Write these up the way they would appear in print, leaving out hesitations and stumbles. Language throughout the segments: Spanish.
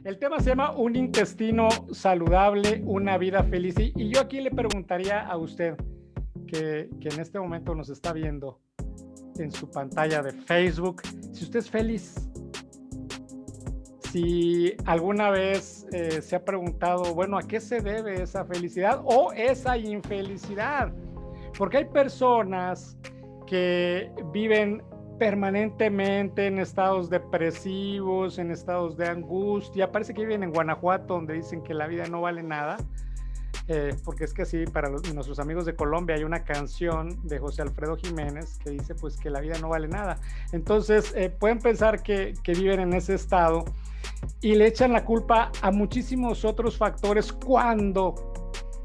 El tema se llama Un intestino saludable, una vida feliz. Y yo aquí le preguntaría a usted que en este momento nos está viendo en su pantalla de Facebook, si usted es feliz, si alguna vez se ha preguntado, bueno, ¿a qué se debe esa felicidad o esa infelicidad? Porque hay personas que viven permanentemente en estados depresivos, en estados de angustia. Parece que viven en Guanajuato, donde dicen que la vida no vale nada. Porque es que sí, para nuestros amigos de Colombia hay una canción de José Alfredo Jiménez que dice pues que la vida no vale nada. Entonces pueden pensar que viven en ese estado y le echan la culpa a muchísimos otros factores cuando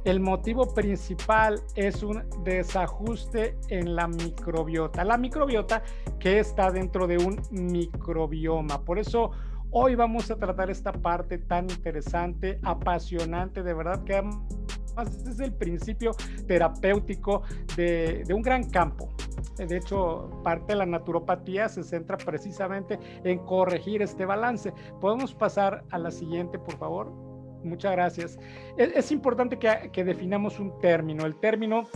el motivo principal es un desajuste en la microbiota. La microbiota que está dentro de un microbioma. Por eso hoy vamos a tratar esta parte tan interesante, apasionante, de verdad que además es el principio terapéutico de un gran campo. De hecho, parte de la naturopatía se centra precisamente en corregir este balance. ¿Podemos pasar a la siguiente, por favor? Muchas gracias. Es importante que definamos un término, el término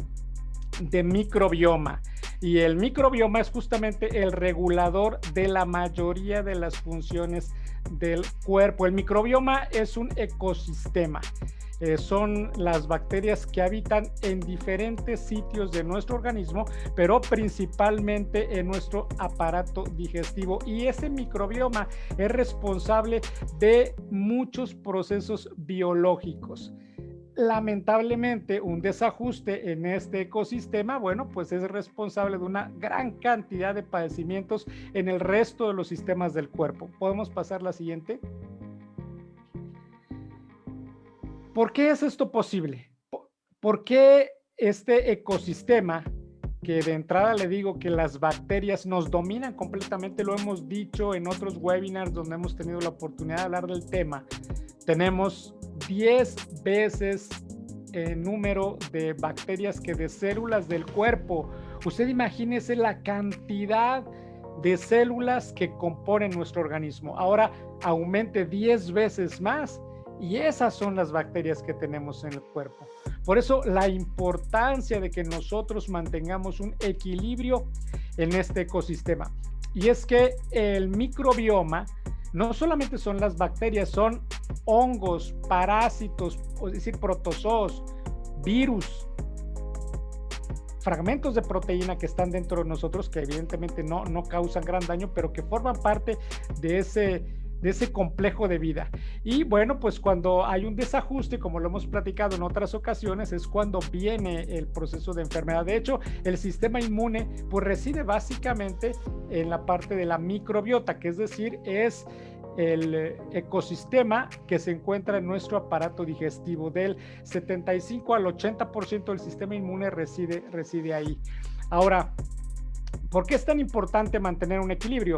de microbioma. Y el microbioma es justamente el regulador de la mayoría de las funciones del cuerpo. El microbioma es un ecosistema. Son las bacterias que habitan en diferentes sitios de nuestro organismo, pero principalmente en nuestro aparato digestivo. Y ese microbioma es responsable de muchos procesos biológicos. Lamentablemente, un desajuste en este ecosistema, bueno, pues es responsable de una gran cantidad de padecimientos en el resto de los sistemas del cuerpo. ¿Podemos pasar la siguiente? ¿Por qué es esto posible? ¿Por qué este ecosistema, que de entrada le digo que las bacterias nos dominan completamente, lo hemos dicho en otros webinars donde hemos tenido la oportunidad de hablar del tema, tenemos 10 veces el número de bacterias que de células del cuerpo? Usted imagínese la cantidad de células que componen nuestro organismo. Ahora aumente 10 veces más y esas son las bacterias que tenemos en el cuerpo. Por eso la importancia de que nosotros mantengamos un equilibrio en este ecosistema. Y es que el microbioma no solamente son las bacterias, son hongos, parásitos, es decir, protozoos, virus, fragmentos de proteína que están dentro de nosotros, que evidentemente no causan gran daño, pero que forman parte de ese complejo de vida. Y bueno, pues cuando hay un desajuste, como lo hemos platicado en otras ocasiones, es cuando viene el proceso de enfermedad. De hecho, el sistema inmune pues reside básicamente en la parte de la microbiota, que es decir, es el ecosistema que se encuentra en nuestro aparato digestivo. Del 75 al 80% del sistema inmune reside ahí. Ahora, ¿por qué es tan importante mantener un equilibrio?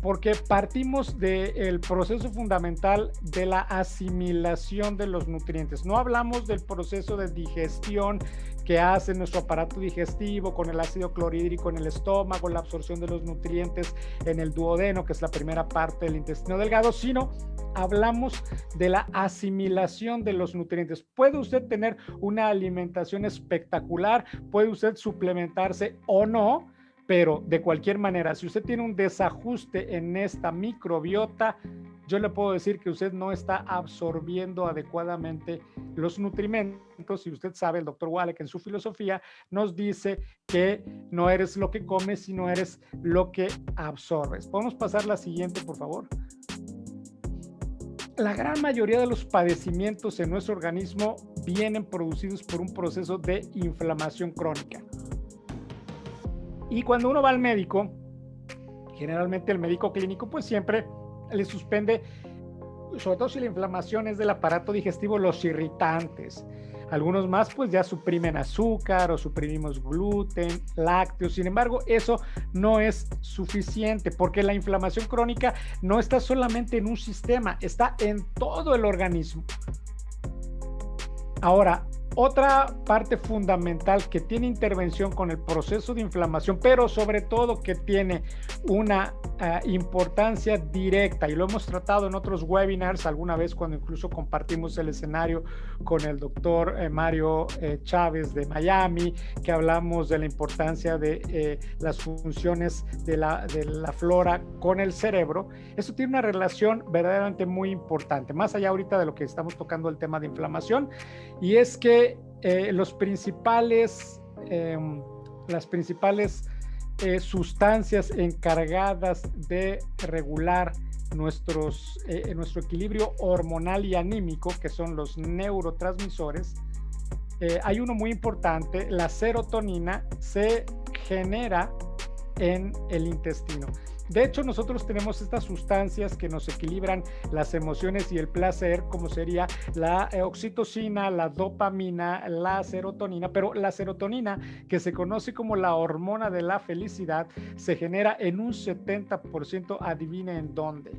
Porque partimos del proceso fundamental de la asimilación de los nutrientes. No hablamos del proceso de digestión que hace nuestro aparato digestivo con el ácido clorhídrico en el estómago, la absorción de los nutrientes en el duodeno, que es la primera parte del intestino delgado, sino hablamos de la asimilación de los nutrientes. Puede usted tener una alimentación espectacular, puede usted suplementarse o no, pero de cualquier manera, si usted tiene un desajuste en esta microbiota, yo le puedo decir que usted no está absorbiendo adecuadamente los nutrimentos. Y usted sabe, el doctor Wallach en su filosofía nos dice que no eres lo que comes, sino eres lo que absorbes. ¿Podemos pasar la siguiente, por favor? La gran mayoría de los padecimientos en nuestro organismo vienen producidos por un proceso de inflamación crónica. Y cuando uno va al médico, generalmente el médico clínico pues siempre le suspende, sobre todo si la inflamación es del aparato digestivo, los irritantes. Algunos más pues ya suprimen azúcar o suprimimos gluten, lácteos. Sin embargo, eso no es suficiente porque la inflamación crónica no está solamente en un sistema, está en todo el organismo. Ahora, otra parte fundamental que tiene intervención con el proceso de inflamación, pero sobre todo que tiene una importancia directa, y lo hemos tratado en otros webinars alguna vez, cuando incluso compartimos el escenario con el doctor Mario Chávez de Miami, que hablamos de la importancia de las funciones de la flora con el cerebro. Eso tiene una relación verdaderamente muy importante, más allá ahorita de lo que estamos tocando, el tema de inflamación, y es que las principales sustancias encargadas de regular nuestro equilibrio hormonal y anímico, que son los neurotransmisores, hay uno muy importante. La serotonina se genera en el intestino. De hecho, nosotros tenemos estas sustancias que nos equilibran las emociones y el placer, como sería la oxitocina, la dopamina, la serotonina, pero la serotonina, que se conoce como la hormona de la felicidad, se genera en un 70%, adivine en dónde.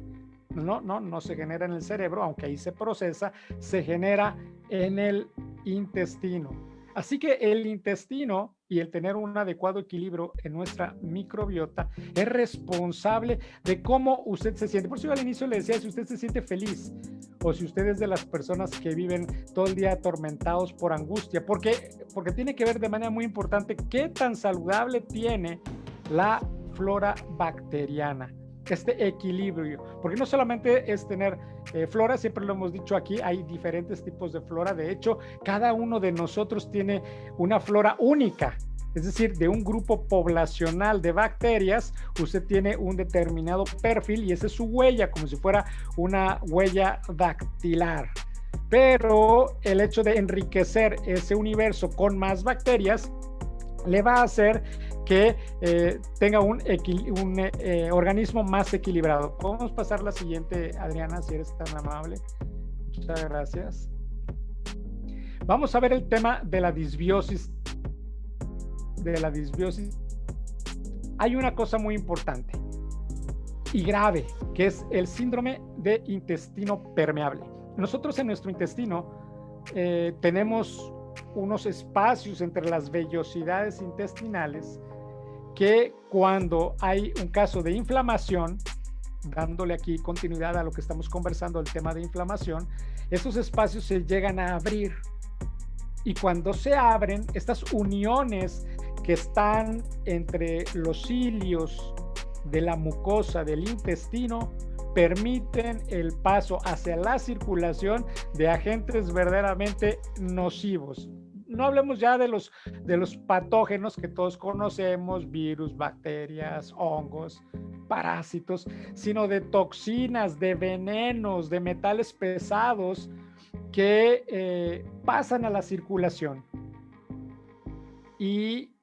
No se genera en el cerebro, aunque ahí se procesa, se genera en el intestino. Así que el intestino y el tener un adecuado equilibrio en nuestra microbiota es responsable de cómo usted se siente. Por eso yo al inicio le decía, si usted se siente feliz o si usted es de las personas que viven todo el día atormentados por angustia, porque tiene que ver de manera muy importante qué tan saludable tiene la flora bacteriana, este equilibrio, porque no solamente es tener flora, siempre lo hemos dicho aquí, hay diferentes tipos de flora. De hecho, cada uno de nosotros tiene una flora única, es decir, de un grupo poblacional de bacterias, usted tiene un determinado perfil y esa es su huella, como si fuera una huella dactilar. Pero el hecho de enriquecer ese universo con más bacterias le va a hacer que tenga un organismo más equilibrado. Podemos pasar la siguiente, Adriana, si eres tan amable. Muchas gracias. Vamos a ver el tema de la disbiosis. Hay una cosa muy importante y grave, que es el síndrome de intestino permeable. Nosotros en nuestro intestino tenemos unos espacios entre las vellosidades intestinales que, cuando hay un caso de inflamación, dándole aquí continuidad a lo que estamos conversando, el tema de inflamación, esos espacios se llegan a abrir, y cuando se abren, estas uniones que están entre los cilios de la mucosa del intestino permiten el paso hacia la circulación de agentes verdaderamente nocivos. No hablemos ya de los patógenos que todos conocemos, virus, bacterias, hongos, parásitos, sino de toxinas, de venenos, de metales pesados que pasan a la circulación y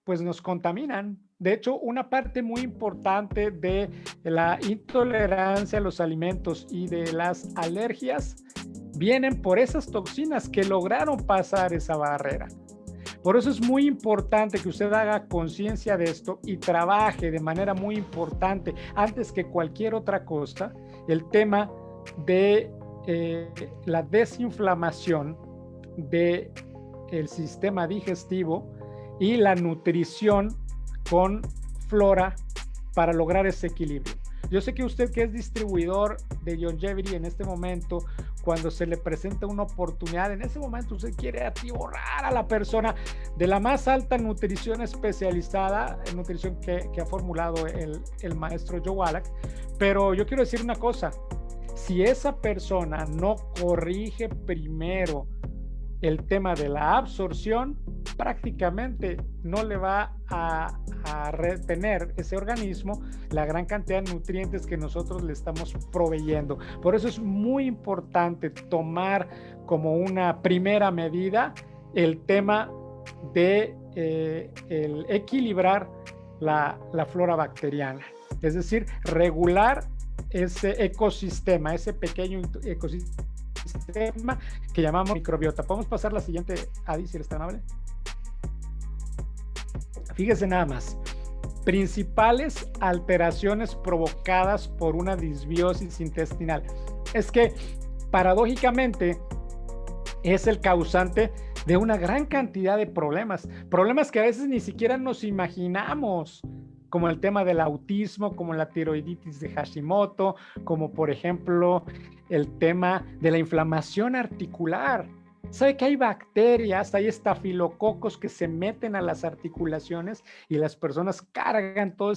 pues nos contaminan. De hecho, una parte muy importante de la intolerancia a los alimentos y de las alergias vienen por esas toxinas que lograron pasar esa barrera. Por eso es muy importante que usted haga conciencia de esto y trabaje de manera muy importante, antes que cualquier otra cosa, el tema de la desinflamación del sistema digestivo y la nutrición con flora para lograr ese equilibrio. Yo sé que usted, que es distribuidor de Longevity en este momento, cuando se le presenta una oportunidad, en ese momento usted quiere atiborrar a la persona de la más alta nutrición especializada, en nutrición que ha formulado el maestro Joe Wallach. Pero yo quiero decir una cosa: si esa persona no corrige primero el tema de la absorción, prácticamente no le va a retener ese organismo la gran cantidad de nutrientes que nosotros le estamos proveyendo. Por eso es muy importante tomar como una primera medida el tema de el equilibrar la flora bacteriana, es decir, regular ese ecosistema, ese pequeño ecosistema que llamamos microbiota. Podemos pasar la siguiente, Adi, si eres tan amable. Fíjese nada más: principales alteraciones provocadas por una disbiosis intestinal. Es que paradójicamente es el causante de una gran cantidad de problemas que a veces ni siquiera nos imaginamos. como el tema del autismo, como la tiroiditis de Hashimoto, como por ejemplo el tema de la inflamación articular. ¿Sabe que hay bacterias, hay estafilococos que se meten a las articulaciones y las personas cargan todo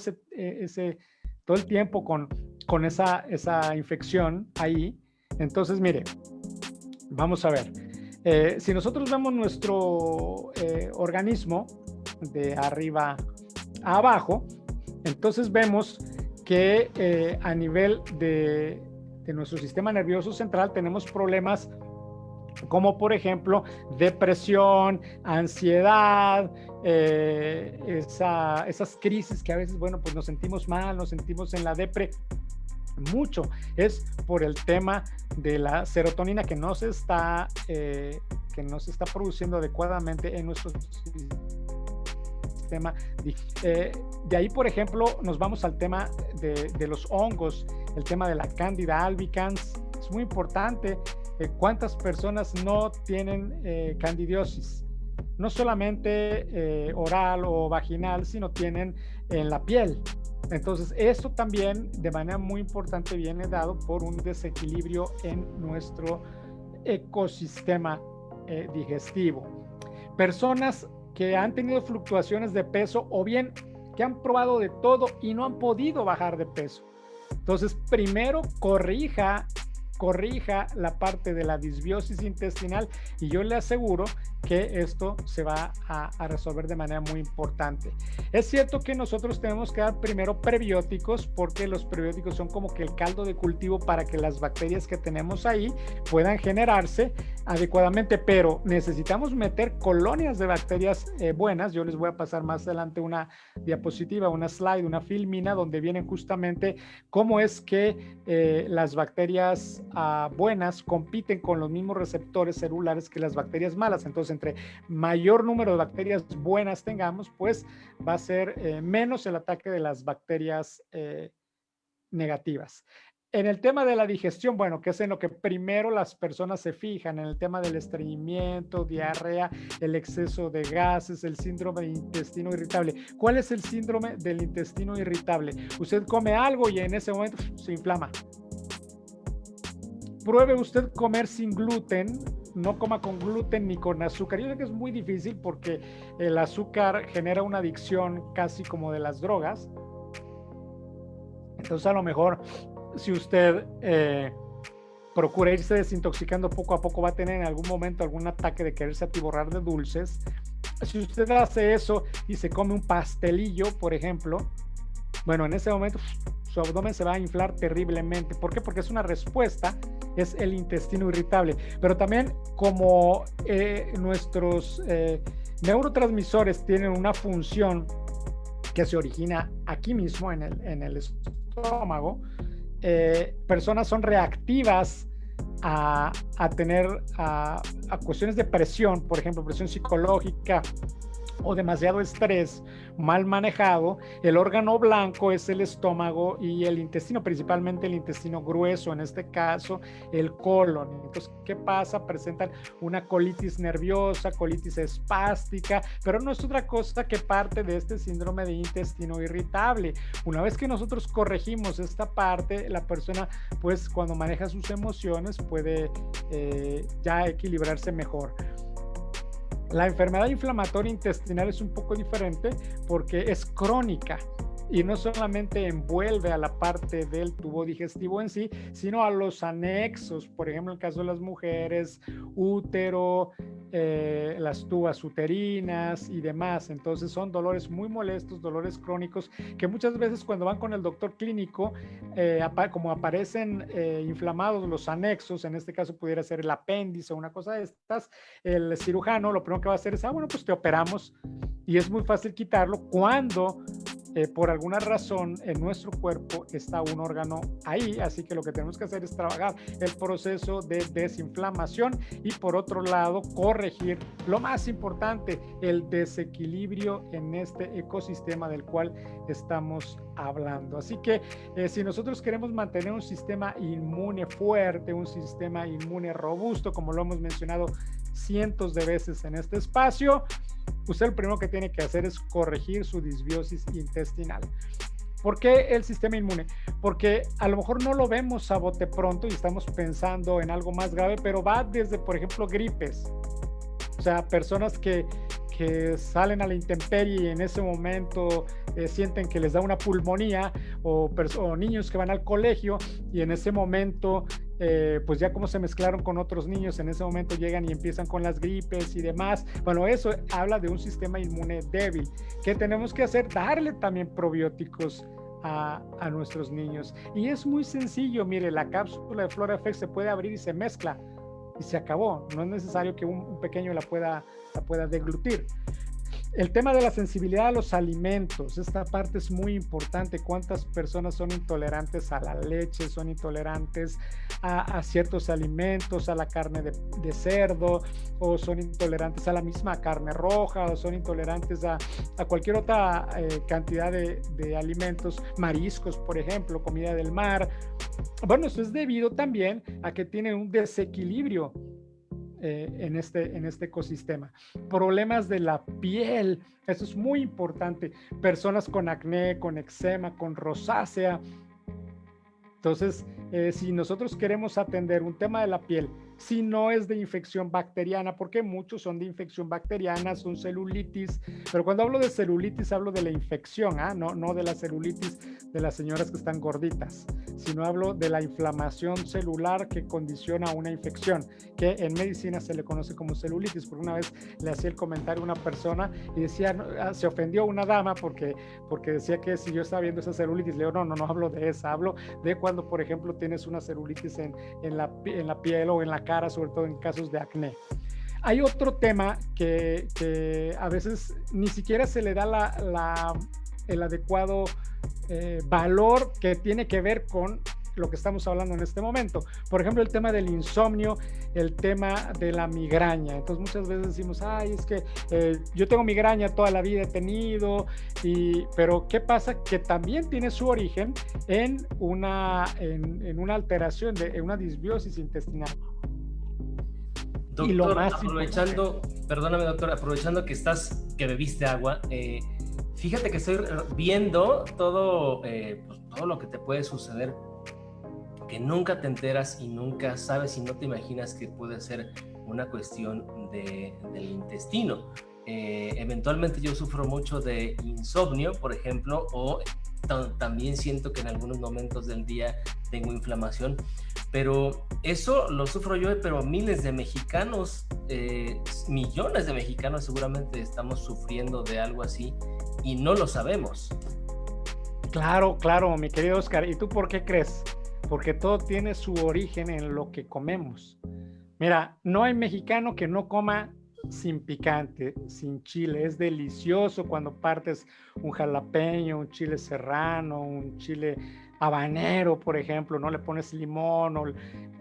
todo el tiempo con esa infección ahí? Entonces, mire, vamos a ver. Si nosotros vemos nuestro organismo de arriba a abajo, entonces vemos que a nivel de nuestro sistema nervioso central tenemos problemas como por ejemplo depresión, ansiedad, esas crisis que a veces, bueno, pues nos sentimos mal, nos sentimos en la depre. Mucho es por el tema de la serotonina que no se está produciendo adecuadamente en nuestro sistema. De ahí, por ejemplo, nos vamos al tema de los hongos, el tema de la Candida albicans. Es muy importante. ¿Cuántas personas no tienen candidiosis? No solamente oral o vaginal, sino tienen en la piel. Entonces, esto también de manera muy importante viene dado por un desequilibrio en nuestro ecosistema digestivo. Personas que han tenido fluctuaciones de peso o bien que han probado de todo y no han podido bajar de peso. Entonces, primero corrija la parte de la disbiosis intestinal y yo le aseguro que esto se va a resolver de manera muy importante. Es cierto que nosotros tenemos que dar primero prebióticos porque los prebióticos son como que el caldo de cultivo para que las bacterias que tenemos ahí puedan generarse adecuadamente, pero necesitamos meter colonias de bacterias buenas. Yo les voy a pasar más adelante una diapositiva, una slide, una filmina donde vienen justamente cómo es que las bacterias buenas compiten con los mismos receptores celulares que las bacterias malas. Entonces, entre mayor número de bacterias buenas tengamos, pues va a ser menos el ataque de las bacterias negativas. En el tema de la digestión, bueno, que es en lo que primero las personas se fijan, en el tema del estreñimiento, diarrea, el exceso de gases, el síndrome de intestino irritable. ¿Cuál es el síndrome del intestino irritable? Usted come algo y en ese momento se inflama. Pruebe usted comer sin gluten, no coma con gluten ni con azúcar. Yo sé que es muy difícil porque el azúcar genera una adicción casi como de las drogas. Entonces a lo mejor si usted procura irse desintoxicando poco a poco, va a tener en algún momento algún ataque de quererse atiborrar de dulces. Si usted hace eso y se come un pastelillo, por ejemplo, bueno, en ese momento su abdomen se va a inflar terriblemente. ¿Por qué? Porque es una respuesta, es el intestino irritable. Pero también como nuestros neurotransmisores tienen una función que se origina aquí mismo en el estómago, personas son reactivas a cuestiones de presión, por ejemplo, presión psicológica o demasiado estrés mal manejado. El órgano blanco es el estómago y el intestino, principalmente el intestino grueso, en este caso el colon. Entonces, ¿qué pasa? Presentan una colitis nerviosa, colitis espástica, pero no es otra cosa que parte de este síndrome de intestino irritable. Una vez que nosotros corregimos esta parte, la persona, pues cuando maneja sus emociones puede ya equilibrarse mejor. La enfermedad inflamatoria intestinal es un poco diferente porque es crónica y no solamente envuelve a la parte del tubo digestivo en sí, sino a los anexos, por ejemplo, en el caso de las mujeres, útero, las tubas uterinas y demás. Entonces son dolores muy molestos, dolores crónicos, que muchas veces cuando van con el doctor clínico, como aparecen inflamados los anexos, en este caso pudiera ser el apéndice o una cosa de estas, el cirujano lo primero que va a hacer es, bueno, pues te operamos y es muy fácil quitarlo cuando por alguna razón en nuestro cuerpo está un órgano ahí, así que lo que tenemos que hacer es trabajar el proceso de desinflamación y por otro lado corregir lo más importante, el desequilibrio en este ecosistema del cual estamos hablando. Así que si nosotros queremos mantener un sistema inmune fuerte, un sistema inmune robusto, como lo hemos mencionado cientos de veces en este espacio, usted lo primero que tiene que hacer es corregir su disbiosis intestinal. ¿Por qué el sistema inmune? Porque a lo mejor no lo vemos a bote pronto y estamos pensando en algo más grave, pero va desde, por ejemplo, gripes. O sea, personas que salen a la intemperie y en ese momento sienten que les da una pulmonía, o niños que van al colegio y en ese momento, pues ya como se mezclaron con otros niños, en ese momento llegan y empiezan con las gripes y demás. Bueno, eso habla de un sistema inmune débil. ¿Qué tenemos que hacer? Darle también probióticos a nuestros niños. Y es muy sencillo, mire, la cápsula de FloraFX se puede abrir y se mezcla y se acabó. No es necesario que un pequeño la pueda deglutir. El tema de la sensibilidad a los alimentos, esta parte es muy importante. ¿Cuántas personas son intolerantes a la leche, son intolerantes a ciertos alimentos, a la carne de cerdo, o son intolerantes a la misma carne roja, o son intolerantes a cualquier otra cantidad de alimentos, mariscos, por ejemplo, comida del mar? Bueno, eso es debido también a que tienen un desequilibrio en este ecosistema. Problemas de la piel, eso es muy importante. Personas con acné, con eczema, con rosácea. Entonces, si nosotros queremos atender un tema de la piel, si no es de infección bacteriana, porque muchos son de infección bacteriana, son celulitis, pero cuando hablo de celulitis hablo de la infección, no de la celulitis de las señoras que están gorditas, sino hablo de la inflamación celular que condiciona una infección, que en medicina se le conoce como celulitis. Porque una vez le hacía el comentario a una persona y decía, se ofendió una dama porque decía que si yo estaba viendo esa celulitis. Le digo, no hablo de esa, hablo de cuando, por ejemplo, tienes una celulitis en la piel o en la cara, sobre todo en casos de acné. Hay otro tema que a veces ni siquiera se le da el adecuado valor, que tiene que ver con lo que estamos hablando en este momento. Por ejemplo, el tema del insomnio, el tema de la migraña. Entonces muchas veces decimos, es que yo tengo migraña, toda la vida he tenido, pero ¿qué pasa? Que también tiene su origen en una alteración, en una disbiosis intestinal. Doctor, y lo más aprovechando, perdóname doctor, aprovechando que bebiste agua, fíjate que estoy viendo todo lo que te puede suceder, que nunca te enteras y nunca sabes y no te imaginas que puede ser una cuestión del intestino. Eventualmente yo sufro mucho de insomnio, por ejemplo, o también siento que en algunos momentos del día tengo inflamación, pero eso lo sufro yo, pero miles de mexicanos, millones de mexicanos seguramente estamos sufriendo de algo así y no lo sabemos. Claro, mi querido Oscar. ¿Y tú por qué crees? Porque todo tiene su origen en lo que comemos. Mira, no hay mexicano que no coma sin picante, sin chile. Es delicioso cuando partes un jalapeño, un chile serrano, un chile habanero, por ejemplo, ¿no? Le pones limón,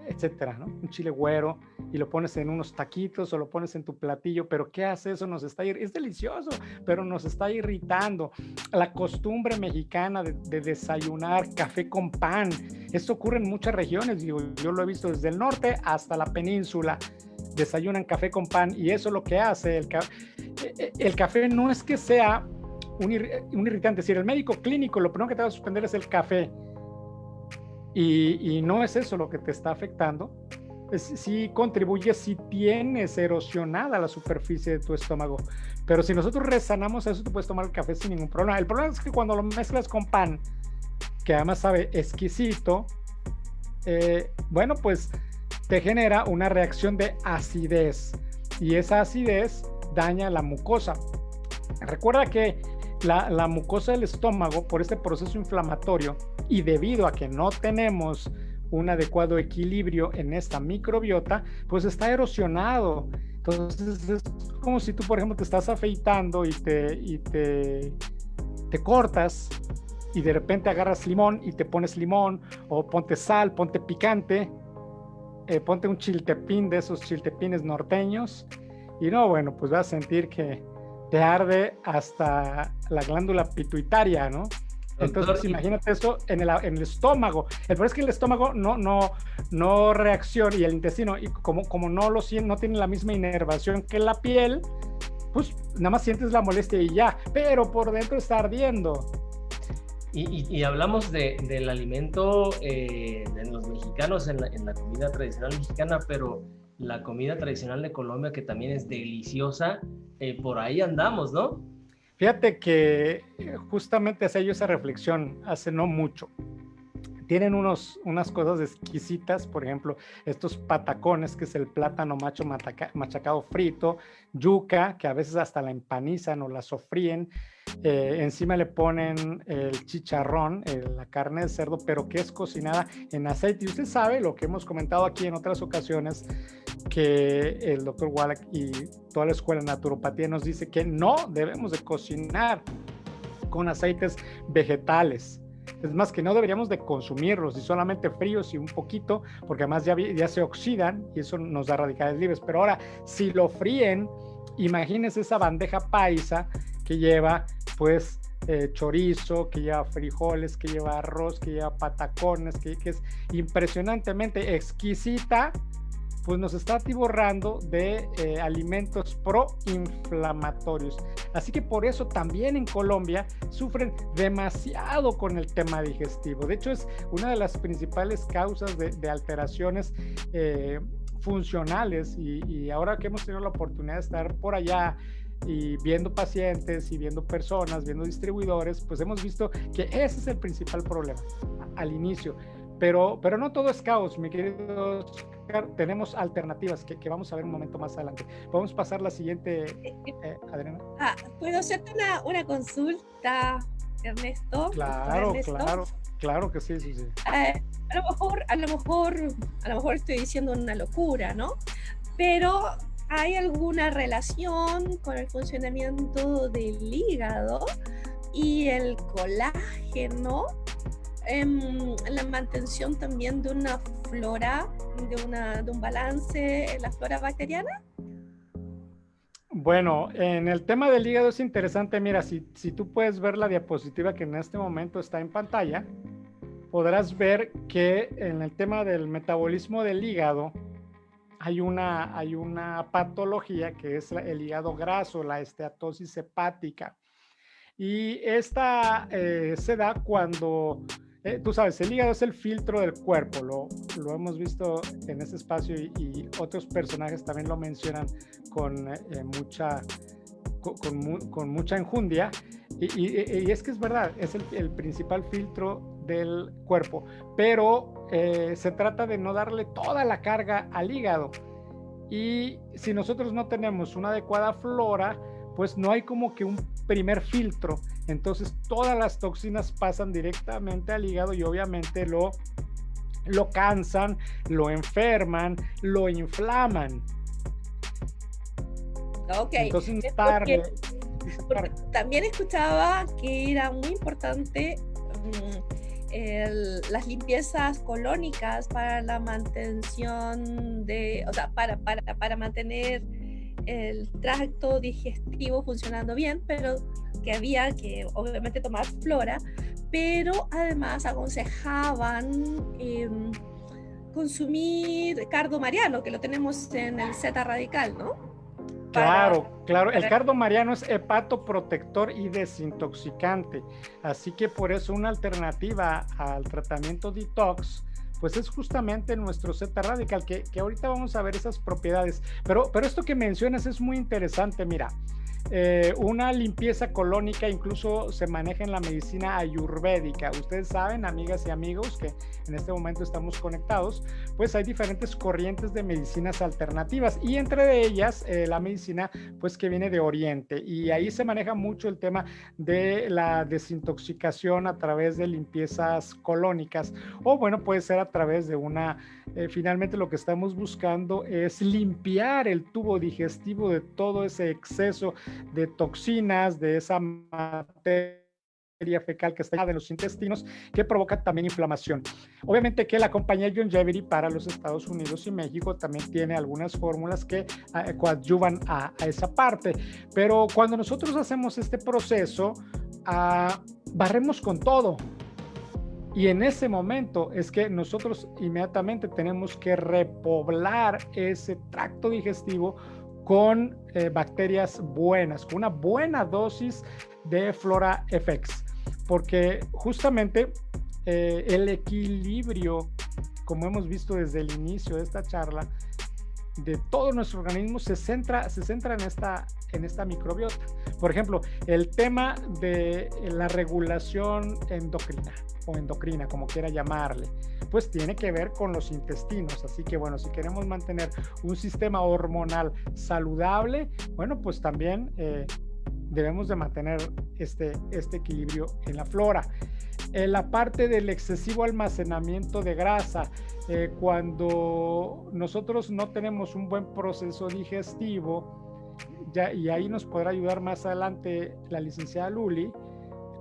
etcétera, ¿no? Un chile güero, y lo pones en unos taquitos o lo pones en tu platillo. ¿Pero qué hace eso? Es delicioso, pero nos está irritando. La costumbre mexicana de desayunar café con pan, esto ocurre en muchas regiones, digo, yo lo he visto desde el norte hasta la península. Desayunan café con pan, y eso lo que hace el café no es que sea un irritante. Es decir, el médico clínico lo primero que te va a suspender es el café, y no es eso lo que te está afectando. Sí contribuye si tienes erosionada la superficie de tu estómago, pero si nosotros resanamos eso, tú puedes tomar el café sin ningún problema. El problema es que cuando lo mezclas con pan, que además sabe exquisito, bueno, pues te genera una reacción de acidez, y esa acidez daña la mucosa. Recuerda que la mucosa del estómago, por este proceso inflamatorio y debido a que no tenemos un adecuado equilibrio en esta microbiota, pues está erosionado. Entonces es como si tú, por ejemplo, te estás afeitando y te cortas, y de repente agarras limón y te pones limón, o ponte sal, ponte picante, ponte un chiltepín de esos chiltepines norteños, y no, bueno, pues vas a sentir que te arde hasta la glándula pituitaria, ¿no? Entonces, doctor, imagínate eso en el estómago. El problema es que el estómago no reacciona, y el intestino, y como no tiene la misma inervación que la piel, pues nada más sientes la molestia y ya, pero por dentro está ardiendo. Y hablamos del alimento de los mexicanos en la comida tradicional mexicana, pero la comida tradicional de Colombia, que también es deliciosa, por ahí andamos, ¿no? Fíjate que justamente hacía yo esa reflexión hace no mucho. Tienen unas cosas exquisitas, por ejemplo, estos patacones, que es el plátano macho machacado frito, yuca, que a veces hasta la empanizan o la sofríen, encima le ponen el chicharrón, la carne de cerdo, pero que es cocinada en aceite. Y usted sabe lo que hemos comentado aquí en otras ocasiones, que el doctor Wallach y toda la escuela de naturopatía nos dice que no debemos de cocinar con aceites vegetales. Es más, que no deberíamos de consumirlos, y solamente fríos y un poquito, porque además ya se oxidan y eso nos da radicales libres. Pero ahora, si lo fríen, imagínense esa bandeja paisa que lleva pues chorizo, que lleva frijoles, que lleva arroz, que lleva patacones, que es impresionantemente exquisita, pues nos está atiborrando de alimentos proinflamatorios. Así que por eso también en Colombia sufren demasiado con el tema digestivo. De hecho, es una de las principales causas de alteraciones funcionales, y ahora que hemos tenido la oportunidad de estar por allá y viendo pacientes y viendo personas, viendo distribuidores, pues hemos visto que ese es el principal problema al inicio. Pero no todo es caos, mi querido Oscar. Tenemos alternativas que vamos a ver un momento más adelante. Podemos pasar la siguiente, Adriana. ¿Puedo hacerte una consulta, Ernesto? Claro, claro que sí. A lo mejor estoy diciendo una locura, ¿no? Pero ¿hay alguna relación con el funcionamiento del hígado y el colágeno en la mantención también de una flora, de un balance en la flora bacteriana? Bueno, en el tema del hígado es interesante. Mira, si tú puedes ver la diapositiva que en este momento está en pantalla, podrás ver que en el tema del metabolismo del hígado hay una patología que es el hígado graso, la esteatosis hepática. Y esta se da cuando, tú sabes, el hígado es el filtro del cuerpo, lo hemos visto en este espacio, y otros personajes también lo mencionan con mucha enjundia, y es que es verdad, es el principal filtro del cuerpo, pero se trata de no darle toda la carga al hígado, y si nosotros no tenemos una adecuada flora, pues no hay como que un primer filtro, entonces todas las toxinas pasan directamente al hígado y obviamente lo cansan, lo enferman, lo inflaman. Ok, entonces porque también escuchaba que era muy importante las limpiezas colónicas para la mantención para mantener el tracto digestivo funcionando bien, pero que había que obviamente tomar flora, pero además aconsejaban consumir cardo mariano, que lo tenemos en el Z radical, ¿no? Claro. El cardo mariano es hepatoprotector y desintoxicante, así que por eso una alternativa al tratamiento detox pues es justamente nuestro Z radical, que ahorita vamos a ver esas propiedades, pero esto que mencionas es muy interesante. Mira, una limpieza colónica incluso se maneja en la medicina ayurvédica. Ustedes saben, amigas y amigos, que en este momento estamos conectados, pues hay diferentes corrientes de medicinas alternativas, y entre ellas la medicina pues que viene de Oriente, y ahí se maneja mucho el tema de la desintoxicación a través de limpiezas colónicas, o bueno, puede ser a través de finalmente lo que estamos buscando es limpiar el tubo digestivo de todo ese exceso de toxinas, de esa materia fecal que está en los intestinos, que provoca también inflamación. Obviamente que la compañía Longevity para los Estados Unidos y México también tiene algunas fórmulas que coadyuvan a esa parte, pero cuando nosotros hacemos este proceso, barremos con todo. Y en ese momento es que nosotros inmediatamente tenemos que repoblar ese tracto digestivo con bacterias buenas, con una buena dosis de Flora FX, porque justamente el equilibrio, como hemos visto desde el inicio de esta charla, de todo nuestro organismo se centra en esta microbiota. Por ejemplo, el tema de la regulación endocrina, como quiera llamarle, pues tiene que ver con los intestinos. Así que bueno, si queremos mantener un sistema hormonal saludable, bueno, pues también debemos de mantener este equilibrio en la flora. La parte del excesivo almacenamiento de grasa, cuando nosotros no tenemos un buen proceso digestivo, y ahí nos podrá ayudar más adelante la licenciada Luli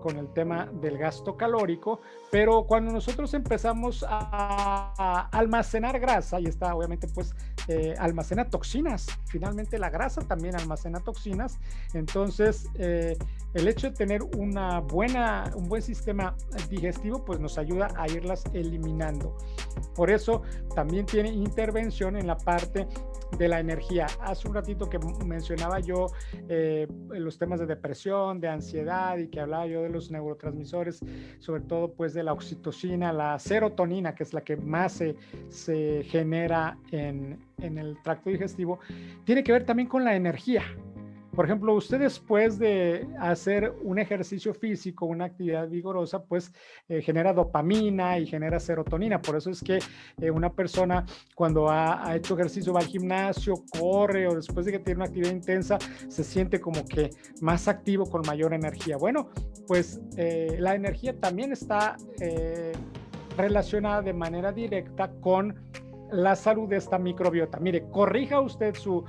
con el tema del gasto calórico, pero cuando nosotros empezamos a almacenar grasa, y está obviamente pues almacena toxinas, finalmente la grasa también almacena toxinas, entonces el hecho de tener un buen sistema digestivo pues nos ayuda a irlas eliminando. Por eso también tiene intervención en la parte de la energía. Hace un ratito que mencionaba yo los temas de depresión, de ansiedad, y que hablaba yo de los neurotransmisores, sobre todo pues de la oxitocina, la serotonina, que es la que más se genera en el tracto digestivo, tiene que ver también con la energía. Por ejemplo, usted después de hacer un ejercicio físico, una actividad vigorosa, pues genera dopamina y genera serotonina. Por eso es que una persona cuando ha hecho ejercicio, va al gimnasio, corre, o después de que tiene una actividad intensa, se siente como que más activo, con mayor energía. Bueno, pues la energía también está relacionada de manera directa con la salud de esta microbiota. Mire, corrija usted su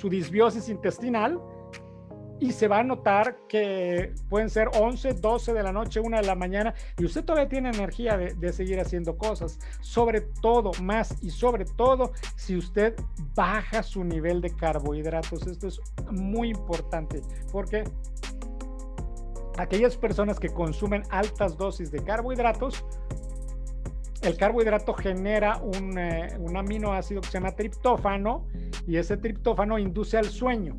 disbiosis intestinal y se va a notar que pueden ser 11, 12 de la noche, 1 de la mañana, y usted todavía tiene energía de seguir haciendo cosas. Sobre todo, más y sobre todo, si usted baja su nivel de carbohidratos. Esto es muy importante, porque aquellas personas que consumen altas dosis de carbohidratos, el carbohidrato genera un aminoácido que se llama triptófano, y ese triptófano induce al sueño.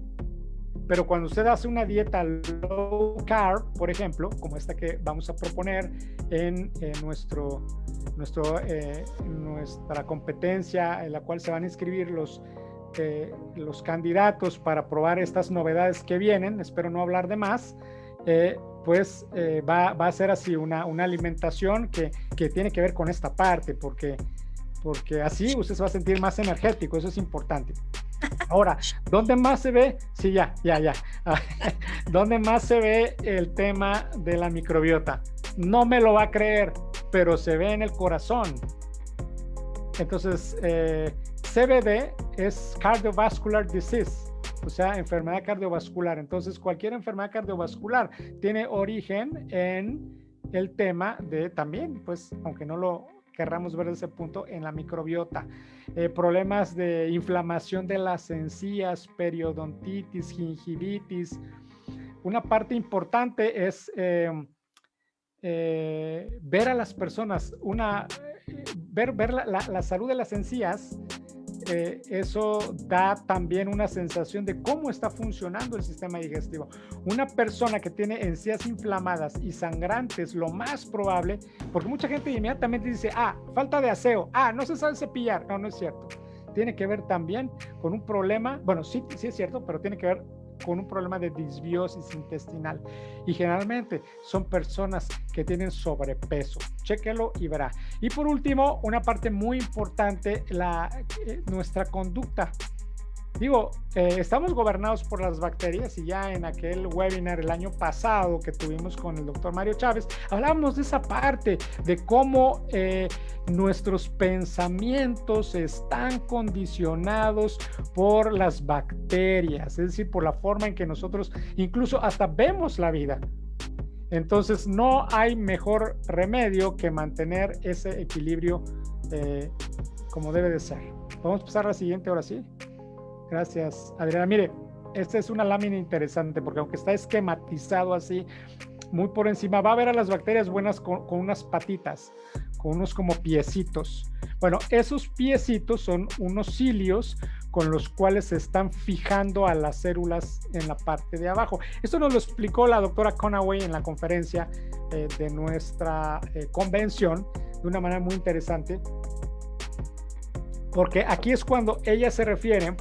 Pero cuando usted hace una dieta low carb, por ejemplo, como esta que vamos a proponer en nuestra competencia, en la cual se van a inscribir los candidatos para probar estas novedades que vienen, espero no hablar de más, pues va a ser así una alimentación que tiene que ver con esta parte, porque así usted se va a sentir más energético. Eso es importante. Ahora, ¿dónde más se ve? Sí, ya. ¿Dónde más se ve el tema de la microbiota? No me lo va a creer, pero se ve en el corazón. Entonces, CVD es Cardiovascular Disease, o sea, enfermedad cardiovascular. Entonces, cualquier enfermedad cardiovascular tiene origen en el tema de también, pues, aunque no lo querramos ver desde ese punto, en la microbiota. Problemas de inflamación de las encías, periodontitis, gingivitis. Una parte importante es ver a las personas, ver la salud de las encías. Eso da también una sensación de cómo está funcionando el sistema digestivo. Una persona que tiene encías inflamadas y sangrantes, lo más probable, porque mucha gente inmediatamente dice, falta de aseo, no se sabe cepillar. No es cierto. Tiene que ver también con un problema, bueno, sí es cierto, pero tiene que ver con un problema de disbiosis intestinal, y generalmente son personas que tienen sobrepeso. Chéquelo y verá. Y por último, una parte muy importante, nuestra conducta. Digo, estamos gobernados por las bacterias, y ya en aquel webinar el año pasado que tuvimos con el doctor Mario Chávez, hablábamos de esa parte, de cómo nuestros pensamientos están condicionados por las bacterias, es decir, por la forma en que nosotros incluso hasta vemos la vida. Entonces, no hay mejor remedio que mantener ese equilibrio como debe de ser. Vamos a pasar a la siguiente, ahora sí. Gracias, Adriana. Mire, esta es una lámina interesante, porque aunque está esquematizado así, muy por encima, va a ver a las bacterias buenas con unas patitas, con unos como piecitos. Bueno, esos piecitos son unos cilios con los cuales se están fijando a las células en la parte de abajo. Esto nos lo explicó la doctora Conaway en la conferencia de nuestra convención de una manera muy interesante, porque aquí es cuando ella se refiere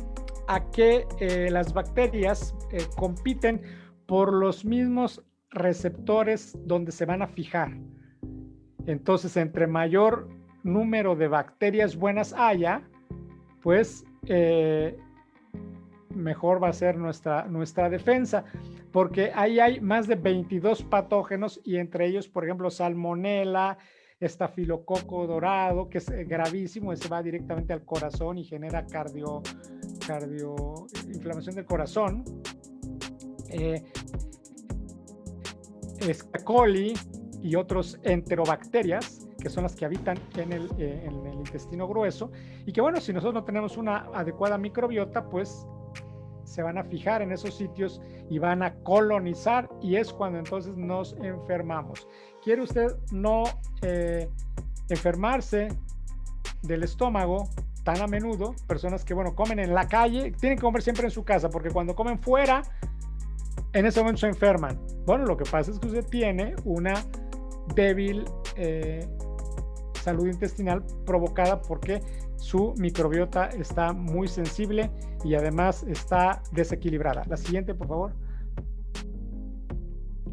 a que las bacterias compiten por los mismos receptores donde se van a fijar. Entonces, entre mayor número de bacterias buenas haya, pues mejor va a ser nuestra defensa, porque ahí hay más de 22 patógenos y entre ellos, por ejemplo, salmonela, estafilococo dorado, que es gravísimo, ese va directamente al corazón y genera inflamación del corazón. E. coli y otros enterobacterias, que son las que habitan en el intestino grueso, y que bueno, si nosotros no tenemos una adecuada microbiota, pues se van a fijar en esos sitios y van a colonizar, y es cuando entonces nos enfermamos. ¿Quiere usted no enfermarse del estómago tan a menudo? Personas que, bueno, comen en la calle, tienen que comer siempre en su casa, porque cuando comen fuera, en ese momento se enferman. Bueno, lo que pasa es que usted tiene una débil salud intestinal provocada porque su microbiota está muy sensible y además está desequilibrada. La siguiente, por favor.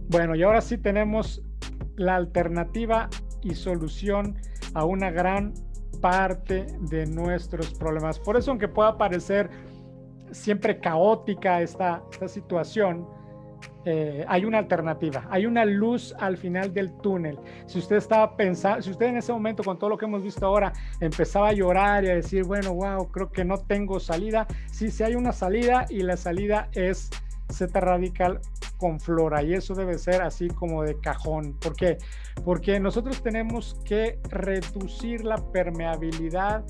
Bueno, y ahora sí tenemos la alternativa y solución a una gran parte de nuestros problemas. Por eso, aunque pueda parecer siempre caótica esta situación, hay una alternativa, hay una luz al final del túnel. Si usted estaba pensando, si usted en ese momento, con todo lo que hemos visto ahora, empezaba a llorar y a decir, bueno, wow, creo que no tengo salida, sí hay una salida, y la salida es Z-Radical con flora, y eso debe ser así como de cajón. ¿Por qué? Porque nosotros tenemos que reducir la permeabilidad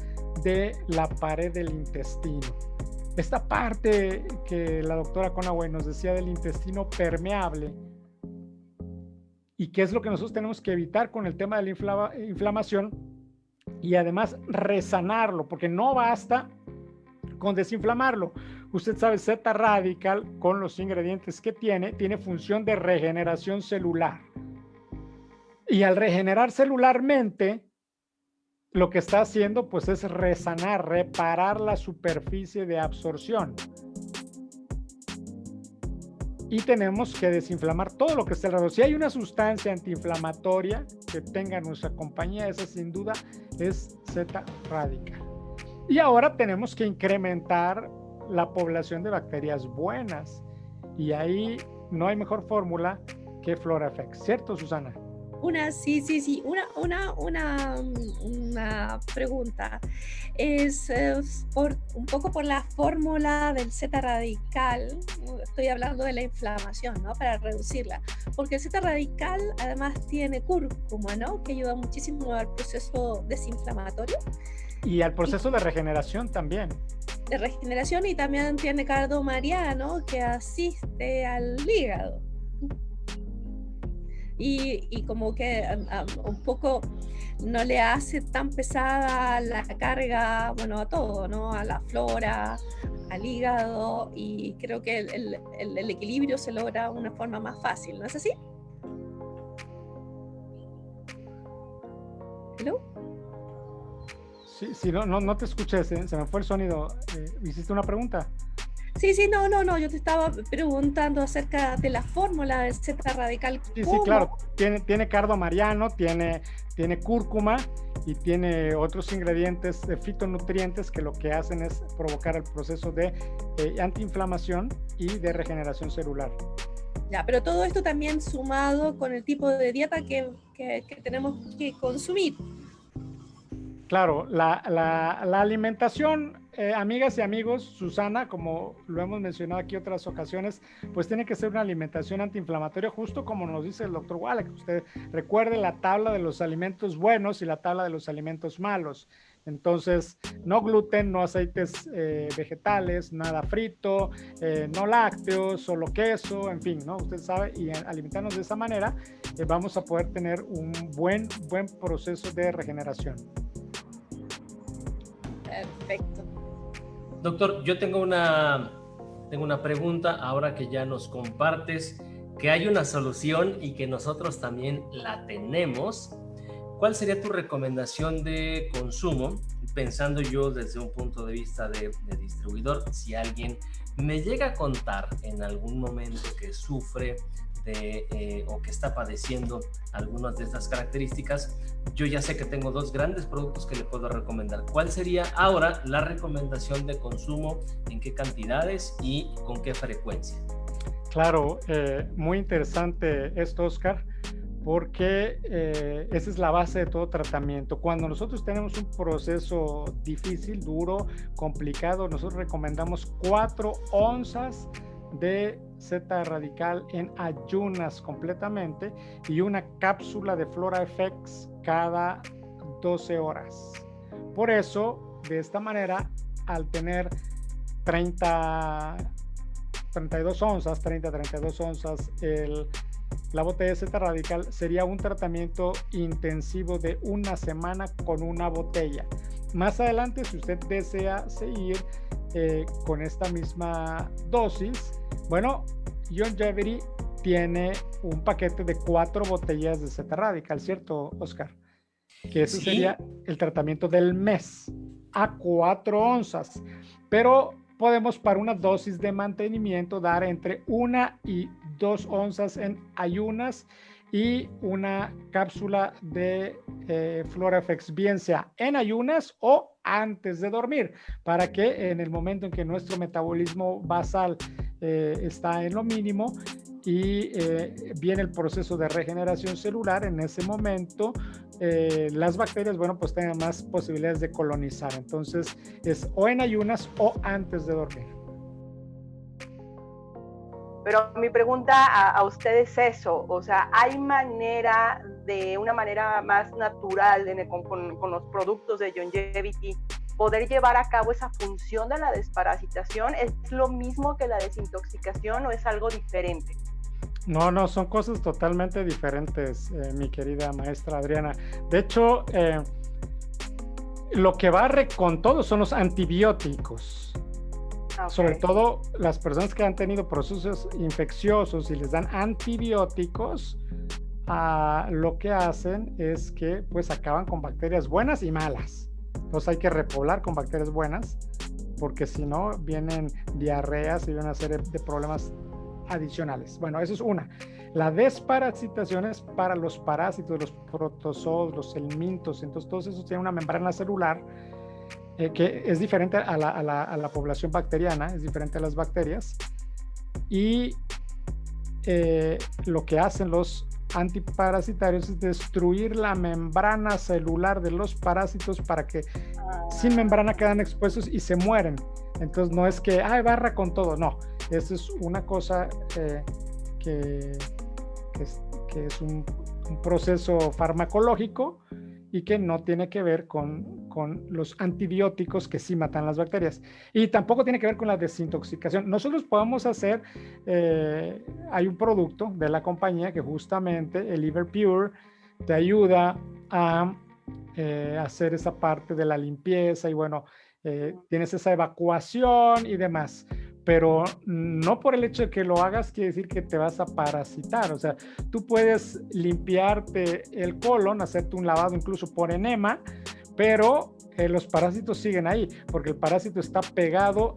de la pared del intestino. Esta parte que la doctora Conaway nos decía del intestino permeable, y qué es lo que nosotros tenemos que evitar con el tema de la inflamación, y además resanarlo, porque no basta con desinflamarlo. Usted sabe, Z-Radical, con los ingredientes que tiene función de regeneración celular, y al regenerar celularmente, lo que está haciendo pues es resanar, reparar la superficie de absorción, y tenemos que desinflamar todo lo que esté alrededor. Si hay una sustancia antiinflamatoria que tenga nuestra compañía, esa sin duda es Z-Radical. Y ahora tenemos que incrementar la población de bacterias buenas, y ahí no hay mejor fórmula que FloraFX, ¿cierto, Susana? Una pregunta. Es un poco por la fórmula del Z-Radical, estoy hablando de la inflamación, ¿no? Para reducirla, porque el Z-Radical además tiene cúrcuma, ¿no? Que ayuda muchísimo al proceso desinflamatorio. Y al proceso de regeneración también. De regeneración, y también tiene cardomariano que asiste al hígado. Y como que un poco no le hace tan pesada la carga, bueno, a todo, ¿no? A la flora, al hígado, y creo que el equilibrio se logra de una forma más fácil, ¿no es así? ¿Hello? Sí, no te escuché, se me fue el sonido. ¿Hiciste una pregunta? Sí, no, yo te estaba preguntando acerca de la fórmula del Z-Radical. Sí, claro, tiene cardomariano, tiene cúrcuma y tiene otros ingredientes de fitonutrientes que lo que hacen es provocar el proceso de antiinflamación y de regeneración celular. Ya, pero todo esto también sumado con el tipo de dieta que tenemos que consumir. Claro, la alimentación, amigas y amigos, Susana, como lo hemos mencionado aquí otras ocasiones, pues tiene que ser una alimentación antiinflamatoria, justo como nos dice el doctor Wallach. Usted recuerde la tabla de los alimentos buenos y la tabla de los alimentos malos. Entonces, no gluten, no aceites vegetales, nada frito, no lácteos, solo queso, en fin, ¿no? Usted sabe, y alimentarnos de esa manera, vamos a poder tener un buen proceso de regeneración. Perfecto. Doctor, yo tengo una pregunta ahora que ya nos compartes que hay una solución y que nosotros también la tenemos. ¿Cuál sería tu recomendación de consumo? Pensando yo desde un punto de vista de distribuidor, si alguien me llega a contar en algún momento que sufre o que está padeciendo algunas de estas características, yo ya sé que tengo dos grandes productos que le puedo recomendar. ¿Cuál sería ahora la recomendación de consumo? ¿En qué cantidades y con qué frecuencia? Claro, muy interesante esto, Oscar, porque esa es la base de todo tratamiento. Cuando nosotros tenemos un proceso difícil, duro, complicado, nosotros recomendamos 4 onzas de zeta radical en ayunas completamente y una cápsula de FloraFX cada 12 horas. Por eso, de esta manera, al tener 32 onzas, la botella de zeta radical sería un tratamiento intensivo de una semana con una botella. Más adelante, si usted desea seguir con esta misma dosis, bueno, Youngevity tiene un paquete de 4 botellas de zeta radical, ¿cierto, Oscar? Que ese sería el tratamiento del mes a 4 onzas, pero podemos para una dosis de mantenimiento dar entre 1 y 2 onzas en ayunas y una cápsula de FloraFX, bien sea en ayunas o antes de dormir, para que en el momento en que nuestro metabolismo basal está en lo mínimo y viene el proceso de regeneración celular, en ese momento las bacterias, bueno, pues tengan más posibilidades de colonizar. Entonces es o en ayunas o antes de dormir. Pero mi pregunta a usted es eso, o sea, ¿hay manera, de una manera más natural con los productos de Youngevity, poder llevar a cabo esa función de la desparasitación? ¿Es lo mismo que la desintoxicación o es algo diferente? No, son cosas totalmente diferentes, mi querida maestra Adriana. De hecho, lo que barre con todo son los antibióticos. Okay. Sobre todo las personas que han tenido procesos infecciosos y les dan antibióticos, lo que hacen es que pues acaban con bacterias buenas y malas. Entonces hay que repoblar con bacterias buenas, porque si no vienen diarreas y una serie de problemas adicionales. Bueno, eso es una. La desparasitación es para los parásitos, los protozoos, los helmintos. Entonces todos esos tienen una membrana celular que es diferente a la población bacteriana, es diferente a las bacterias, y lo que hacen los antiparasitarios es destruir la membrana celular de los parásitos para que sin membrana quedan expuestos y se mueren. Entonces no es que barra con todo, no, eso es una cosa que es un proceso farmacológico y que no tiene que ver con los antibióticos que sí matan las bacterias, y tampoco tiene que ver con la desintoxicación. Nosotros podemos hacer, hay un producto de la compañía que justamente, el LiverPure, te ayuda a hacer esa parte de la limpieza y bueno, tienes esa evacuación y demás. Pero no por el hecho de que lo hagas quiere decir que te vas a parasitar. O sea, tú puedes limpiarte el colon, hacerte un lavado incluso por enema, pero los parásitos siguen ahí, porque el parásito está pegado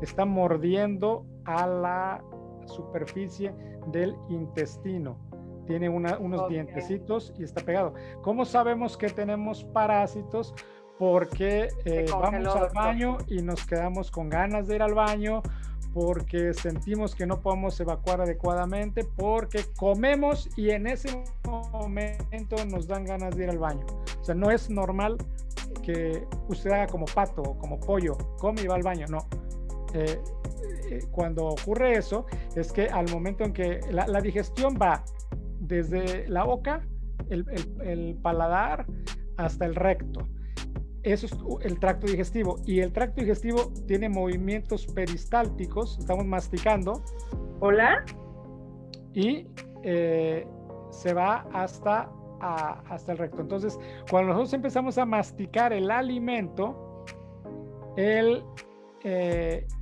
está mordiendo a la superficie del intestino. Tiene unos dientecitos y está pegado. ¿Cómo sabemos que tenemos parásitos? Porque vamos al baño y nos quedamos con ganas de ir al baño, porque sentimos que no podemos evacuar adecuadamente, porque comemos y en ese momento nos dan ganas de ir al baño. O sea, no es normal que usted haga como pato o como pollo, come y va al baño, no. Cuando ocurre eso, es que al momento en que la digestión va desde la boca, el paladar, hasta el recto. Eso es el tracto digestivo. Y el tracto digestivo tiene movimientos peristálticos. Estamos masticando. Hola. Y se va hasta el recto. Entonces, cuando nosotros empezamos a masticar el alimento, el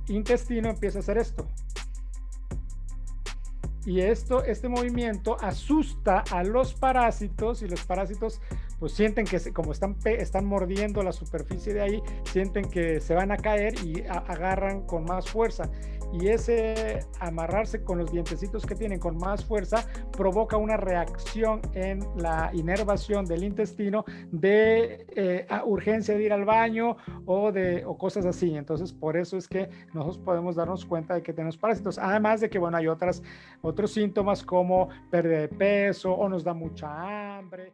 intestino empieza a hacer esto. Y este movimiento asusta a los parásitos, y los parásitos pues sienten que como están mordiendo la superficie de ahí, sienten que se van a caer y agarran con más fuerza. Y ese amarrarse con los dientecitos que tienen con más fuerza provoca una reacción en la inervación del intestino de urgencia de ir al baño o cosas así. Entonces, por eso es que nosotros podemos darnos cuenta de que tenemos parásitos. Además de que, bueno, hay otros síntomas como pérdida de peso o nos da mucha hambre.